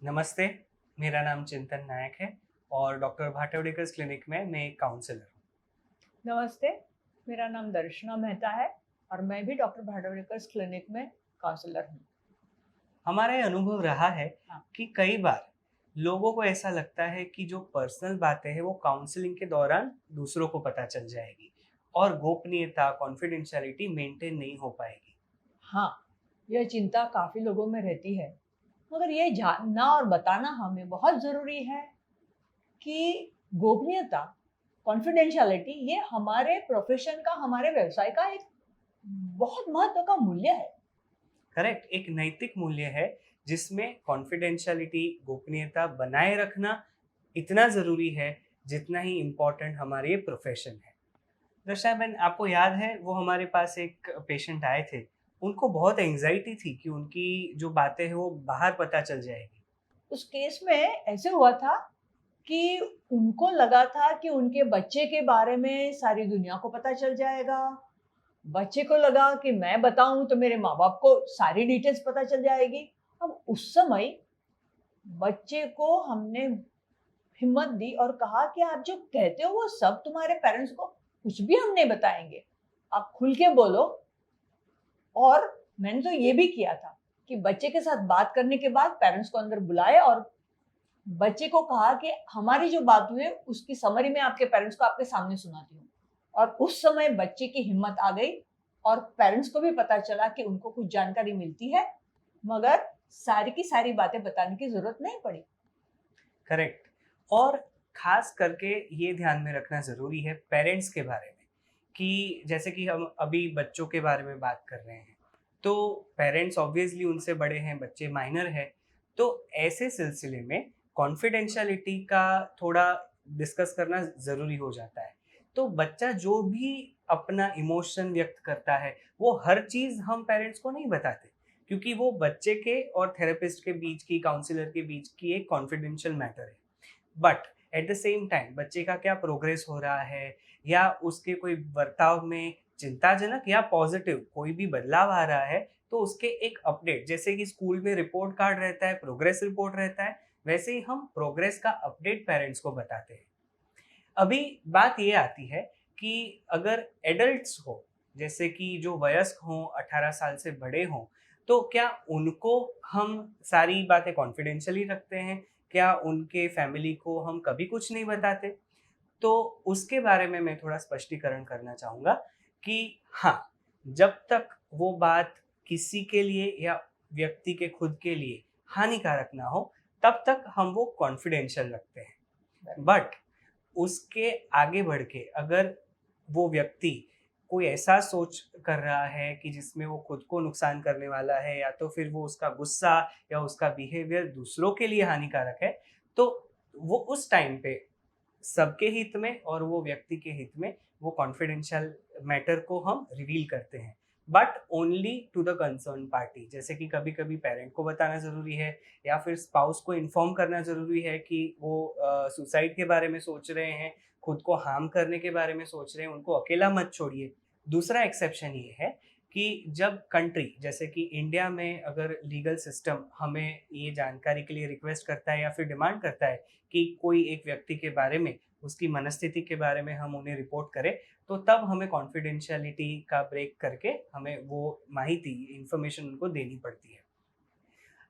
नमस्ते, मेरा नाम चिंतन नायक है और डॉक्टर भाटवडेकर क्लिनिक में मैं एक काउंसलर हूँ। नमस्ते, मेरा नाम दर्शना मेहता है और मैं भी डॉक्टर भाडवडेकर क्लिनिक में काउंसलर हूँ। हमारा ये अनुभव रहा है हाँ, कि कई बार लोगों को ऐसा लगता है कि जो पर्सनल बातें हैं वो काउंसलिंग के दौरान दूसरों को पता चल जाएगी और गोपनीयता, कॉन्फिडेंशियलिटी मेंटेन नहीं हो पाएगी। हाँ, यह चिंता काफ़ी लोगों में रहती है, मगर ये जानना और बताना हमें बहुत ज़रूरी है कि गोपनीयता, कॉन्फिडेंशियलिटी ये हमारे प्रोफ़ेशन का, हमारे व्यवसाय का एक बहुत महत्व का मूल्य है। करेक्ट, एक नैतिक मूल्य है जिसमें कॉन्फिडेंशियलिटी, गोपनीयता बनाए रखना इतना ज़रूरी है जितना ही इम्पोर्टेंट हमारे ये प्रोफेशन है। दर्शा बहन, आपको याद है वो हमारे पास एक पेशेंट आए थे, उनको बहुत एंग्जाइटी थी कि उनकी जो बातें हैं वो बाहर पता चल जाएगी। उस केस में ऐसे हुआ था कि उनको लगा था कि उनके बच्चे के बारे में सारी दुनिया को पता चल जाएगा। बच्चे को लगा कि मैं बताऊँ तो मेरे माँ-बाप को सारी डिटेल्स पता चल जाएगी। अब उस समय बच्चे को हमने हिम्मत दी और कहा कि आप जो कहते हो वो सब तुम्हारे पेरेंट्स को कुछ भी हम नहीं बताएँगे। आप खुल के बोलो। और मैंने तो ये भी किया था कि बच्चे के साथ बात करने के बाद पेरेंट्स को अंदर बुलाए और बच्चे को कहा कि हमारी जो बात हुई है उसकी समरी मैं आपके पेरेंट्स को आपके सामने सुनाती हूँ। और उस समय बच्चे की हिम्मत आ गई और पेरेंट्स को भी पता चला कि उनको कुछ जानकारी मिलती है, मगर सारी की सारी बातें बताने की ज़रूरत नहीं पड़ी। करेक्ट। और खास करके ये ध्यान में रखना ज़रूरी है पेरेंट्स के बारे में कि जैसे कि हम अभी बच्चों के बारे में बात कर रहे हैं, तो पेरेंट्स ऑब्वियसली उनसे बड़े हैं, बच्चे माइनर हैं, तो ऐसे सिलसिले में कॉन्फिडेंशियलिटी का थोड़ा डिस्कस करना ज़रूरी हो जाता है। तो बच्चा जो भी अपना इमोशन व्यक्त करता है, वो हर चीज़ हम पेरेंट्स को नहीं बताते, क्योंकि वो बच्चे के और थेरेपिस्ट के बीच की, काउंसलर के बीच की एक कॉन्फिडेंशियल मैटर है। But at the same time बच्चे का क्या प्रोग्रेस हो रहा है या उसके कोई बर्ताव में चिंताजनक या पॉजिटिव कोई भी बदलाव आ रहा है, तो उसके एक अपडेट, जैसे कि स्कूल में रिपोर्ट कार्ड रहता है, प्रोग्रेस रिपोर्ट रहता है, वैसे ही हम प्रोग्रेस का अपडेट पेरेंट्स को बताते हैं। अभी बात ये आती है कि अगर एडल्ट्स हो, जैसे कि जो वयस्क हों, 18 साल से बड़े हों, तो क्या उनको हम सारी बातें कॉन्फिडेंशियली रखते हैं? क्या उनके फैमिली को हम कभी कुछ नहीं बताते? तो उसके बारे में मैं थोड़ा स्पष्टीकरण करना चाहूँगा कि हाँ, जब तक वो बात किसी के लिए या व्यक्ति के खुद के लिए हानिकारक ना हो, तब तक हम वो कॉन्फिडेंशियल रखते हैं। बट उसके आगे बढ़ के अगर वो व्यक्ति कोई ऐसा सोच कर रहा है कि जिसमें वो खुद को नुकसान करने वाला है या तो फिर वो उसका गुस्सा या उसका बिहेवियर दूसरों के लिए हानिकारक है, तो वो उस टाइम पे सबके हित में और वो व्यक्ति के हित में वो कॉन्फिडेंशियल मैटर को हम रिवील करते हैं, but only to the concern party. जैसे कि कभी कभी पेरेंट को बताना ज़रूरी है या फिर स्पाउस को इन्फॉर्म करना ज़रूरी है कि वो सुसाइड के बारे में सोच रहे हैं, खुद को हार्म करने के बारे में सोच रहे हैं, उनको अकेला मत छोड़िए। दूसरा एक्सेप्शन ये है कि जब कंट्री जैसे कि इंडिया में अगर लीगल सिस्टम हमें ये जानकारी के लिए रिक्वेस्ट करता है या फिर डिमांड करता है कि कोई एक व्यक्ति के बारे में, उसकी मनस्थिति के बारे में हम उन्हें रिपोर्ट करें, तो तब हमें कॉन्फिडेंशियलिटी का ब्रेक करके हमें वो माहिती, इन्फॉर्मेशन उनको देनी पड़ती है।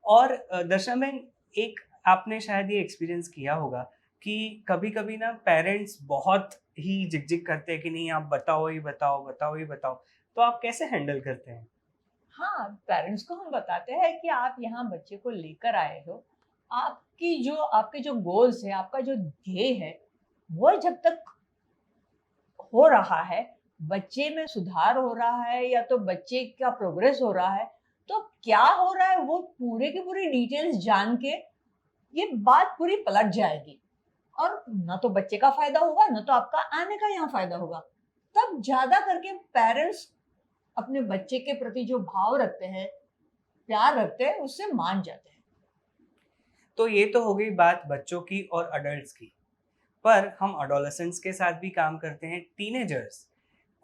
और दशा में एक आपने शायद ये एक्सपीरियंस किया होगा कि कभी-कभी ना पेरेंट्स बहुत ही झिक-झिक करते हैं कि नहीं आप बताओ ही बताओ, बताओ ही बताओ। तो आप कैसे हैंडल करते हैं? हाँ, पेरेंट्स को हम बताते हैं कि आप यहाँ बच्चे को लेकर आए हो। आपके जो गोल्स हैं, आपका जो ध्येय है, वो जब तक हो रहा है, बच्चे में सुधार हो रहा है या तो बच्चे का प्रोग्रेस हो रहा है, तो क्या हो रहा है वो पूरे की पूरी डिटेल्स जान के ये बात पूरी पलट जाएगी और ना तो बच्चे का फ़ायदा होगा, ना तो आपका आने का यहाँ फ़ायदा होगा। तब ज़्यादा करके पेरेंट्स अपने बच्चे के प्रति जो भाव रखते हैं, प्यार रखते हैं, उससे मान जाते हैं। तो ये तो हो गई बात बच्चों की और एडल्ट्स की। पर हम एडोलेसेंट्स के साथ भी काम करते हैं, टीनेजर्स,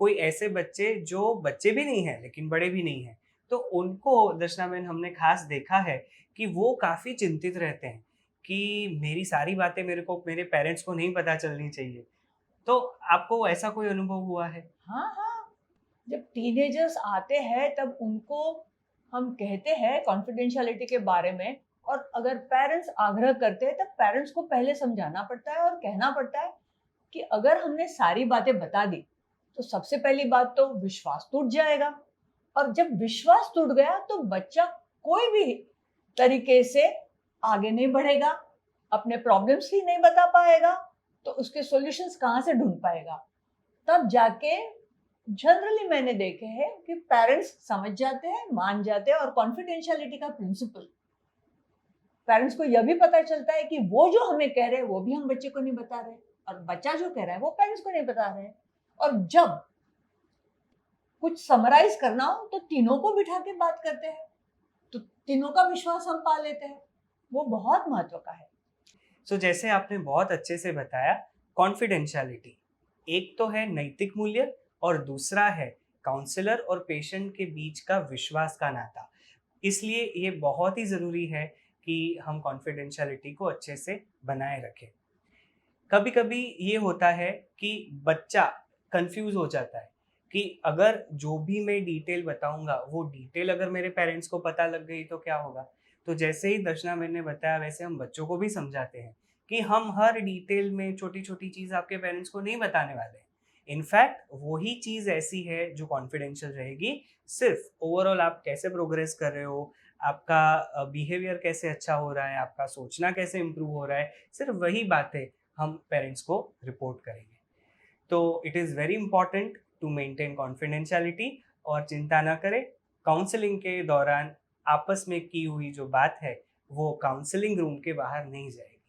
कोई ऐसे बच्चे जो बच्चे भी नहीं हैं लेकिन बड़े भी नहीं हैं। तो उनको दर्शना मैम हमने खास देखा है कि वो काफ़ी चिंतित रहते हैं कि मेरी सारी बातें मेरे पेरेंट्स को नहीं पता चलनी चाहिए। तो आपको ऐसा कोई अनुभव हुआ है? हाँ, हाँ। जब टीनेजर्स आते हैं तब उनको हम कहते हैं कॉन्फिडेंशियलिटी के बारे में, और अगर पेरेंट्स आग्रह करते हैं तब पेरेंट्स को पहले समझाना पड़ता है और कहना पड़ता है कि अगर हमने सारी बातें बता दी तो सबसे पहली बात तो विश्वास टूट जाएगा, और जब विश्वास टूट गया तो बच्चा कोई भी तरीके से आगे नहीं बढ़ेगा, अपने प्रॉब्लम्स ही नहीं बता पाएगा, तो उसके सॉल्यूशंस कहाँ से ढूंढ पाएगा। तब जाके जनरली मैंने देखे हैं कि पेरेंट्स समझ जाते हैं, मान जाते हैं, और कॉन्फिडेंशियलिटी का प्रिंसिपल पेरेंट्स को यह भी पता चलता है कि वो जो हमें कह रहे हैं वो भी हम बच्चे को नहीं बता रहे, और बच्चा जो कह रहा है वो पेरेंट्स को नहीं बता रहे। और जब कुछ समराइज करना हो तो तीनों को बिठा के बात करते हैं, तो तीनों का विश्वास हम पा लेते हैं। वो बहुत महत्व का है। सो जैसे आपने बहुत अच्छे से बताया, कॉन्फिडेंशियलिटी एक तो है नैतिक मूल्य और दूसरा है काउंसलर और पेशेंट के बीच का विश्वास का नाता। इसलिए ये बहुत ही ज़रूरी है कि हम कॉन्फिडेंशियलिटी को अच्छे से बनाए रखें। कभी कभी ये होता है कि बच्चा कंफ्यूज हो जाता है कि अगर जो भी मैं डिटेल बताऊंगा वो डिटेल अगर मेरे पेरेंट्स को पता लग गई तो क्या होगा। तो जैसे ही दर्शना मैंने बताया वैसे हम बच्चों को भी समझाते हैं कि हम हर डिटेल में छोटी छोटी चीज़ आपके पेरेंट्स को नहीं बताने वाले हैं। इनफैक्ट वही चीज़ ऐसी है जो कॉन्फिडेंशियल रहेगी। सिर्फ ओवरऑल आप कैसे प्रोग्रेस कर रहे हो, आपका बिहेवियर कैसे अच्छा हो रहा है, आपका सोचना कैसे इम्प्रूव हो रहा है, सिर्फ वही बातें हम पेरेंट्स को रिपोर्ट करेंगे। तो it is very important to maintain confidentiality. और चिंता ना करें, काउंसलिंग के दौरान आपस में की हुई जो बात है वो काउंसलिंग रूम के बाहर नहीं जाएगी।